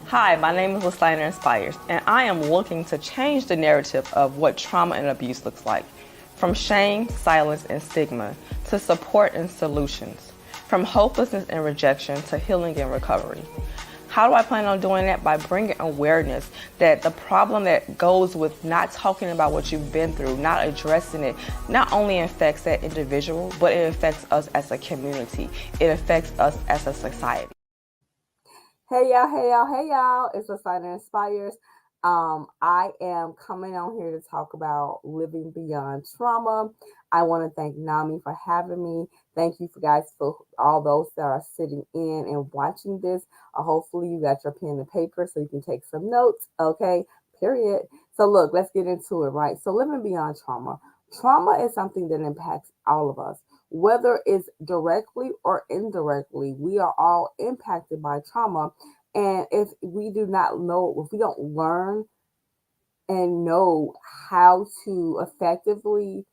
Hi, my name is Listiner Inspires, and I am looking to change the narrative of what trauma and abuse looks like. From shame, silence, and stigma, to support and solutions. From hopelessness and rejection to healing and recovery. How do I plan on doing that? By bringing awareness that the problem that goes with not talking about what you've been through, not addressing it, not only affects that individual, but it affects us as a community. It affects us as a society. Hey y'all, hey y'all, hey y'all. It's Listiner Inspires. I am coming on here to talk about living beyond trauma. I want to thank Nami for having me. Thank you for guys for all those that are sitting in and watching this. Hopefully you got your pen and paper so you can take some notes. Okay, period. So look, let's get into it, right? So living beyond trauma. Trauma is something that impacts all of us. Whether it's directly or indirectly, we are all impacted by trauma. And if we do not know, if we don't learn and know how to effectively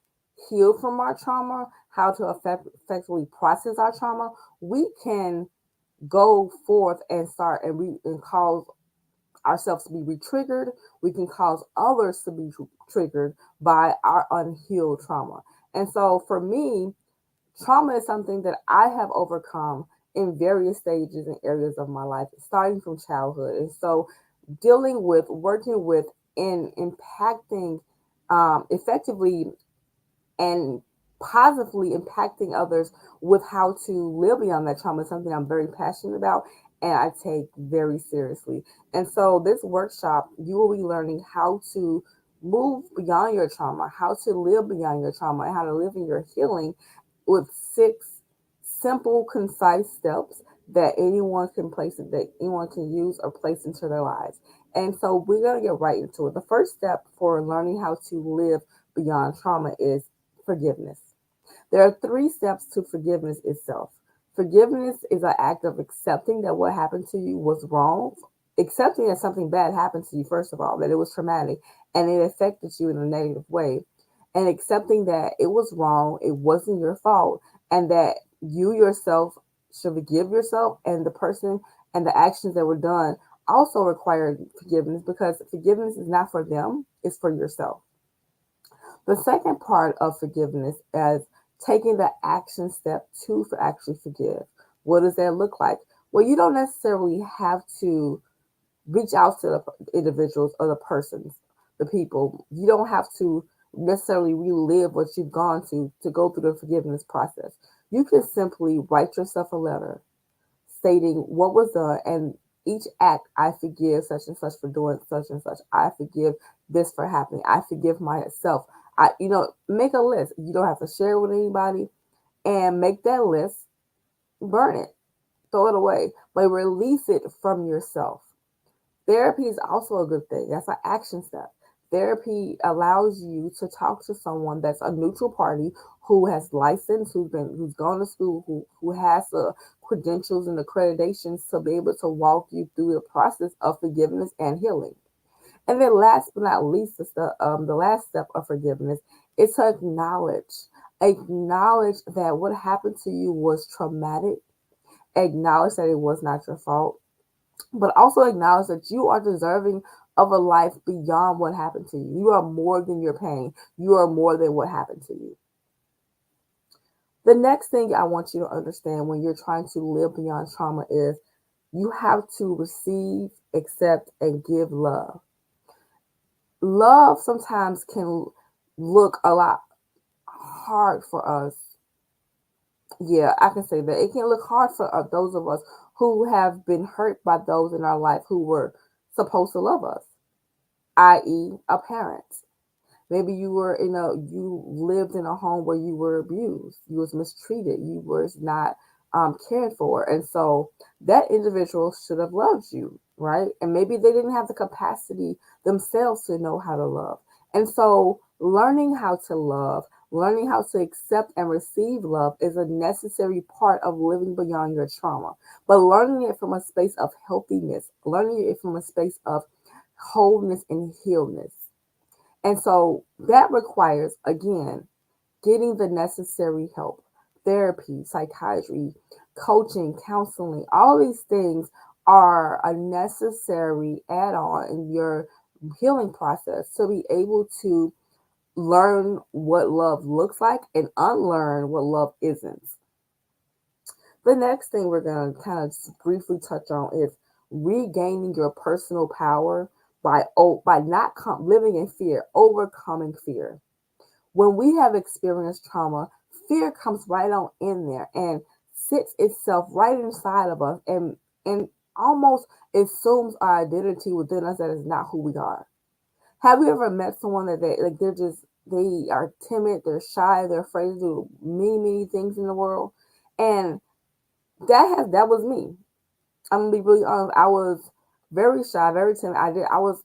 heal from our trauma, how to effectively process our trauma, we can go forth and start and cause ourselves to be re-triggered. We can cause others to be triggered by our unhealed trauma. And so for me, trauma is something that I have overcome in various stages and areas of my life, starting from childhood. And so, dealing with, working with, and impacting effectively and positively impacting others with how to live beyond that trauma is something I'm very passionate about and I take very seriously. And so, this workshop, you will be learning how to move beyond your trauma, how to live beyond your trauma, and how to live in your healing with 6 simple, concise steps that anyone can use or place into their lives. And so we're gonna get right into it. The first step for learning how to live beyond trauma is forgiveness. There are 3 steps to forgiveness itself. Forgiveness is an act of accepting that what happened to you was wrong, accepting that something bad happened to you, first of all, that it was traumatic and it affected you in a negative way, and accepting that it was wrong, it wasn't your fault, and that you yourself should forgive yourself and the person and the actions that were done also require forgiveness because forgiveness is not for them, it's for yourself. The second part of forgiveness is taking the action step to actually forgive. What does that look like? Well, you don't necessarily have to reach out to the individuals or the persons, the people. You don't have to necessarily relive what you've gone to go through the forgiveness process. You can simply write yourself a letter stating what was done and each act, I forgive such and such for doing such and such. I forgive this for happening. I forgive myself. Make a list. You don't have to share it with anybody and make that list, burn it, throw it away, but release it from yourself. Therapy is also a good thing. That's an action step. Therapy allows you to talk to someone that's a neutral party who has license, who's gone to school, who has the credentials and accreditations to be able to walk you through the process of forgiveness and healing. And then last but not least, the last step of forgiveness is to acknowledge that what happened to you was traumatic, acknowledge that it was not your fault, but also acknowledge that you are deserving of a life beyond what happened to you. You are more than your pain. You are more than what happened to you. The next thing I want you to understand when you're trying to live beyond trauma is you have to receive, accept, and give love. Love sometimes can look a lot hard for us. Yeah, I can say that. It can look hard for those of us who have been hurt by those in our life who were supposed to love us, i.e., a parent. Maybe you lived in a home where you were abused, you was mistreated, you was not cared for, and so that individual should have loved you, right? And maybe they didn't have the capacity themselves to know how to love, and so learning how to love, learning how to accept and receive love is a necessary part of living beyond your trauma. But learning it from a space of healthiness, learning it from a space of wholeness and healness. And so that requires, again, getting the necessary help. therapy, psychiatry, coaching, counseling, all these things are a necessary add on in your healing process to be able to learn what love looks like and unlearn what love isn't. The next thing we're going to kind of briefly touch on is regaining your personal power by not living in fear, overcoming fear. When we have experienced trauma, fear comes right on in there and sits itself right inside of us and almost assumes our identity within us that is not who we are. Have you ever met someone that they are timid, they're shy, they're afraid to do many things in the world? And that was me. I'm gonna be really honest. I was very shy, very timid. I was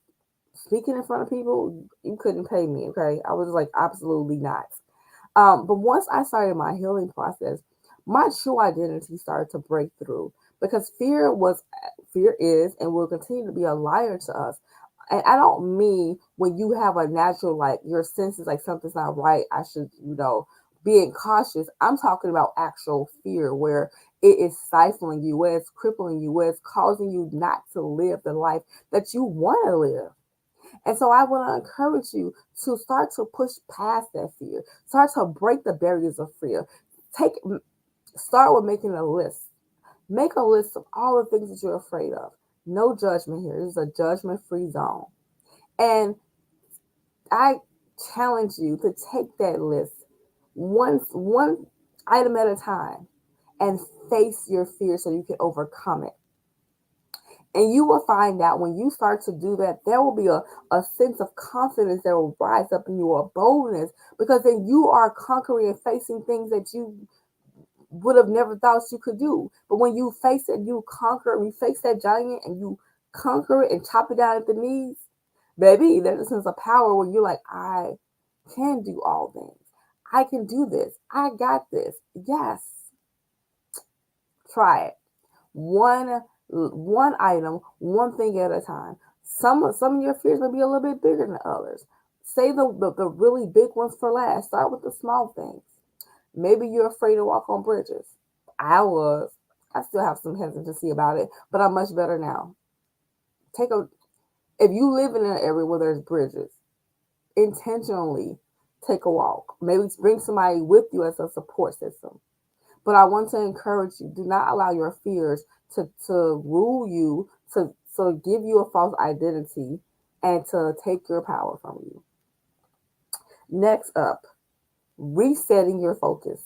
speaking in front of people. You couldn't pay me, okay? I was like absolutely not. But once I started my healing process, my true identity started to break through because fear is and will continue to be a liar to us. And I don't mean when you have a natural, like your senses, like something's not right, I should, being cautious. I'm talking about actual fear where it is stifling you, where it's crippling you, where it's causing you not to live the life that you want to live. And so I want to encourage you to start to push past that fear. Start to break the barriers of fear. Take Start with making a list. Make a list of all the things that you're afraid of. No judgment here. This is a judgment-free zone. And I challenge you to take that list one item at a time and face your fear so you can overcome it. And you will find out when you start to do that, there will be a sense of confidence that will rise up in you, a boldness, because then you are conquering and facing things that you would have never thought you could do. But when you face it, you conquer, you face that giant and you conquer it and chop it down at the knees, baby, there's a sense of power where you're like, I can do all things. I can do this. I got this. Yes. Try it. One item, one thing at a time. Some of your fears may be a little bit bigger than others. Say the really big ones for last. Start with the small things. Maybe you're afraid to walk on bridges. I was. I still have some hesitancy about it, but I'm much better now. Take a If you live in an area where there's bridges, intentionally take a walk. Maybe bring somebody with you as a support system. But I want to encourage you, do not allow your fears to rule you, to give you a false identity, and to take your power from you. Next up, resetting your focus.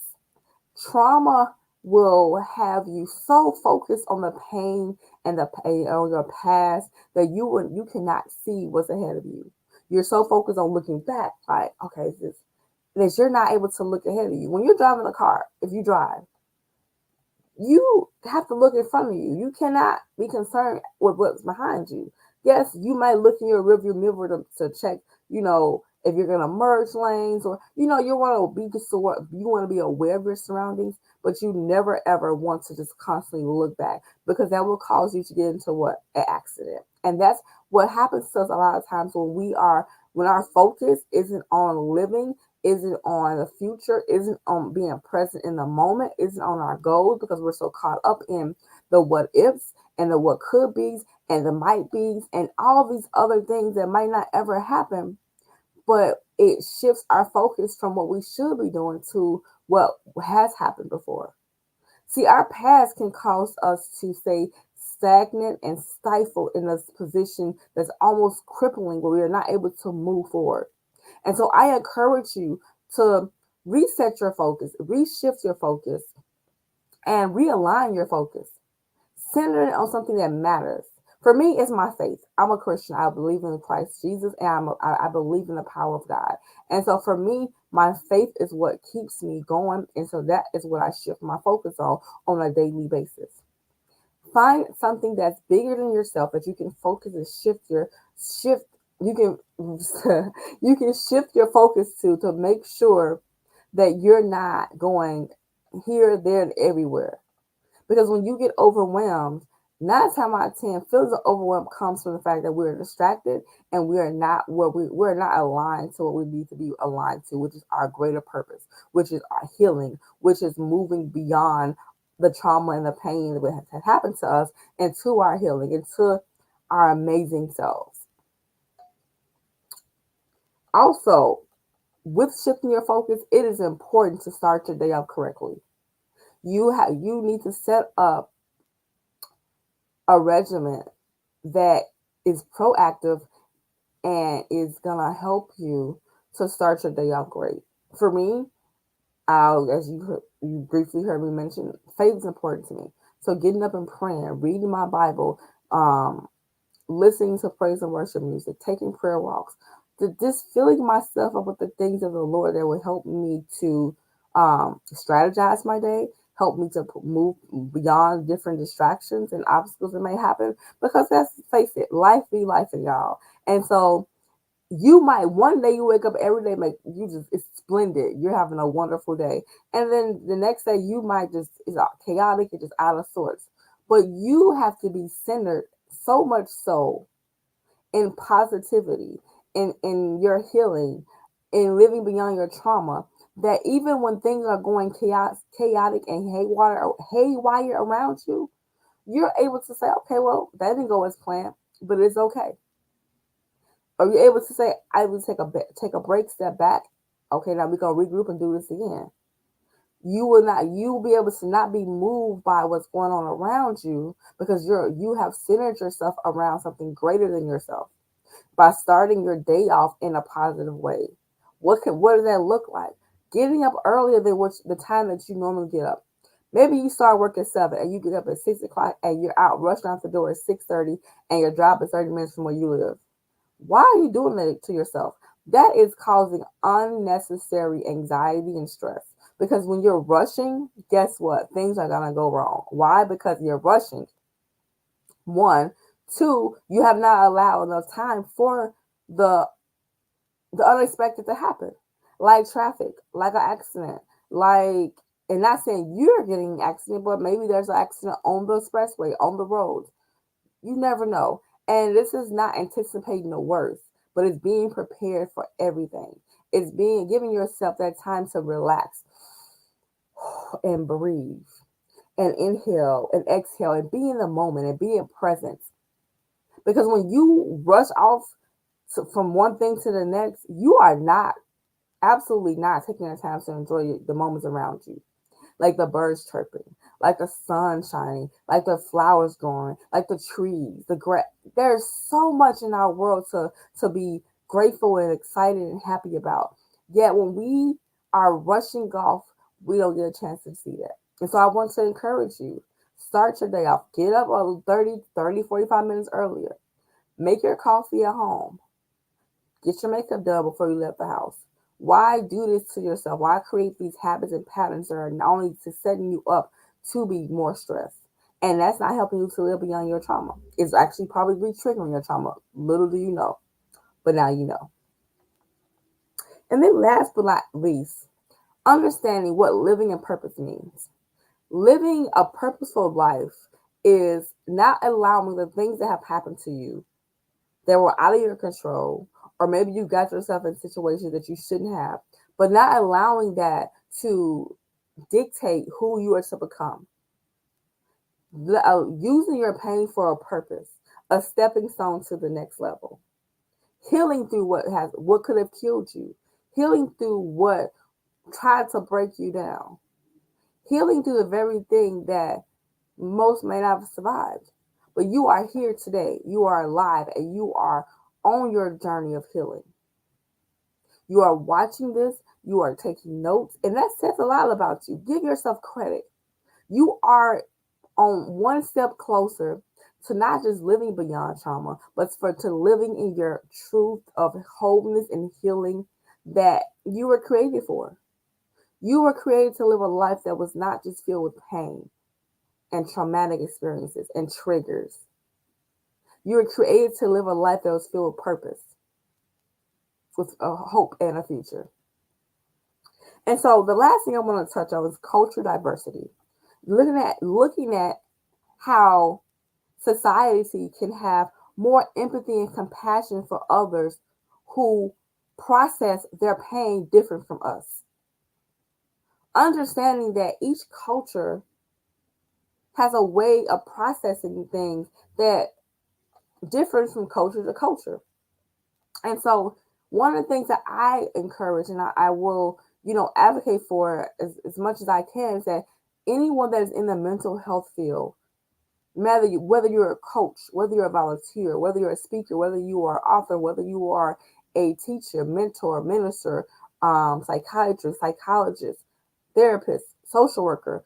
Trauma will have you so focused on the pain and the pain on your past that you cannot see what's ahead of you. You're so focused on looking back, like, okay, that you're not able to look ahead of you. When you're driving a car, if you drive, you have to look in front of you. You cannot be concerned with what's behind you. Yes, you might look in your rearview mirror to check, if you're gonna merge lanes or you want to be aware of your surroundings, but you never ever want to just constantly look back because that will cause you to get into an accident. And that's what happens to us a lot of times when our focus isn't on living, isn't on the future, isn't on being present in the moment, isn't on our goals because we're so caught up in the what ifs and the what could be's and the might be's and all these other things that might not ever happen. But it shifts our focus from what we should be doing to what has happened before. See, our past can cause us to stay stagnant and stifled in a position that's almost crippling where we are not able to move forward. And so I encourage you to reset your focus, reshift your focus, and realign your focus. Center it on something that matters. For me, it's my faith. I'm a Christian. I believe in Christ Jesus, and I believe in the power of God. And so for me, my faith is what keeps me going. And so that is what I shift my focus on a daily basis. Find something that's bigger than yourself that you can focus and shift. You can you can shift your focus to make sure that you're not going here, there, and everywhere. Because when you get overwhelmed, 9 times out of 10, feelings of overwhelm comes from the fact that we're distracted and we are not what we're not aligned to what we need to be aligned to, which is our greater purpose, which is our healing, which is moving beyond the trauma and the pain that has happened to us into our healing, into our amazing selves. Also, with shifting your focus, it is important to start your day off correctly. You need to set up a regimen that is proactive and is gonna help you to start your day off great. For me, as you briefly heard me mention, faith is important to me. So getting up and praying, reading my Bible, listening to praise and worship music, taking prayer walks, just filling myself up with the things of the Lord that will help me to strategize my day, help me to move beyond different distractions and obstacles that may happen. Because let's face it, life be life, and y'all. And so you might one day you wake up every day make you just it's splendid, you're having a wonderful day, and then the next day you might just it's chaotic, it's just out of sorts. But you have to be centered, so much so, in positivity, in your healing, in living beyond your trauma, that even when things are going chaotic and haywire around you, you're able to say, okay, well, that didn't go as planned, but it's okay. Are you able to say, I will take a break, step back? Okay, now we're gonna regroup and do this again. You will be able to not be moved by what's going on around you, because you have centered yourself around something greater than yourself by starting your day off in a positive way. What does that look like? Getting up earlier than the time that you normally get up. Maybe you start work at 7 and you get up at 6 o'clock and you're out rushing out the door at 6:30 and your job is 30 minutes from where you live. Why are you doing that to yourself? That is causing unnecessary anxiety and stress. Because when you're rushing, guess what? Things are going to go wrong. Why? Because you're rushing. One. Two, you have not allowed enough time for the the unexpected to happen. Like traffic, like an accident, like, and not saying you're getting an accident, but maybe there's an accident on the expressway, on the road. You never know. And this is not anticipating the worst, but it's being prepared for everything. It's being giving yourself that time to relax and breathe and inhale and exhale and be in the moment and be in presence. Because when you rush off from one thing to the next, you are not, absolutely not taking the time to enjoy the moments around you, like the birds chirping, like the sun shining, like the flowers growing, like the trees, the grass. There's so much in our world to be grateful and excited and happy about. Yet when we are rushing off, we don't get a chance to see that. And so I want to encourage you, start your day off. Get up 45 minutes earlier. Make your coffee at home. Get your makeup done before you leave the house. Why do this to yourself? Why create these habits and patterns that are not only to setting you up to be more stressed? And that's not helping you to live beyond your trauma. It's actually probably triggering your trauma. Little do you know, but now you know. And then last but not least, understanding what living in purpose means. Living a purposeful life is not allowing the things that have happened to you that were out of your control, or maybe you got yourself in situations that you shouldn't have, but not allowing that to dictate who you are to become. Using your pain for a purpose, a stepping stone to the next level. Healing through what could have killed you. Healing through what tried to break you down. Healing through the very thing that most may not have survived. But you are here today. You are alive and you are on your journey of healing. You are watching this, you are taking notes, and that says a lot about you. Give yourself credit. You are on one step closer to not just living beyond trauma, but to living in your truth of wholeness and healing that you were created for. You were created to live a life that was not just filled with pain and traumatic experiences and triggers. You were created to live a life that was filled with purpose, with a hope and a future. And so the last thing I want to touch on is cultural diversity. Looking at how society can have more empathy and compassion for others who process their pain different from us. Understanding that each culture has a way of processing things that differs from culture to culture. And so one of the things that I encourage and I will, advocate for as much as I can is that anyone that is in the mental health field, whether you're a coach, whether you're a volunteer, whether you're a speaker, whether you are an author, whether you are a teacher, mentor, minister, psychiatrist, psychologist, therapist, social worker,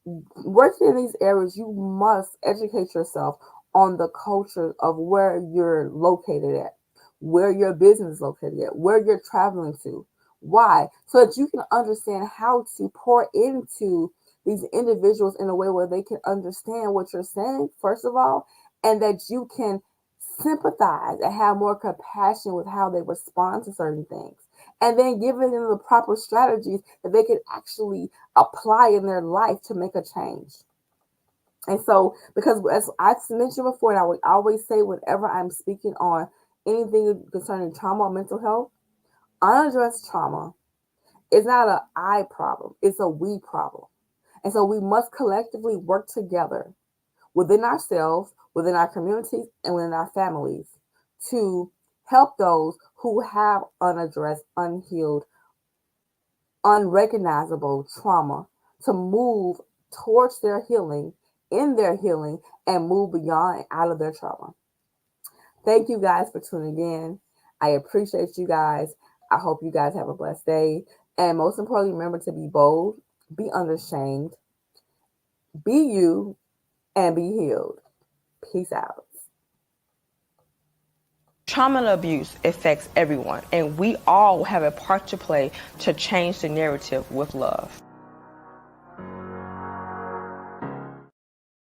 working in these areas, you must educate yourself on the culture of where you're located at, where your business is located at, where you're traveling to. Why? So that you can understand how to pour into these individuals in a way where they can understand what you're saying, first of all, and that you can sympathize and have more compassion with how they respond to certain things. And then giving them the proper strategies that they can actually apply in their life to make a change. And so, because as I've mentioned before, and I would always say whenever I'm speaking on anything concerning trauma or mental health, unaddressed trauma is not an I problem, it's a we problem. And so we must collectively work together within ourselves, within our communities, and within our families to help those who have unaddressed, unhealed, unrecognizable trauma to move towards their healing, in their healing, and move beyond and out of their trauma. Thank you guys for tuning in. I appreciate you guys. I hope you guys have a blessed day. And most importantly, remember to be bold, be unashamed, be you, and be healed. Peace out. Trauma and abuse affects everyone, and we all have a part to play to change the narrative with love.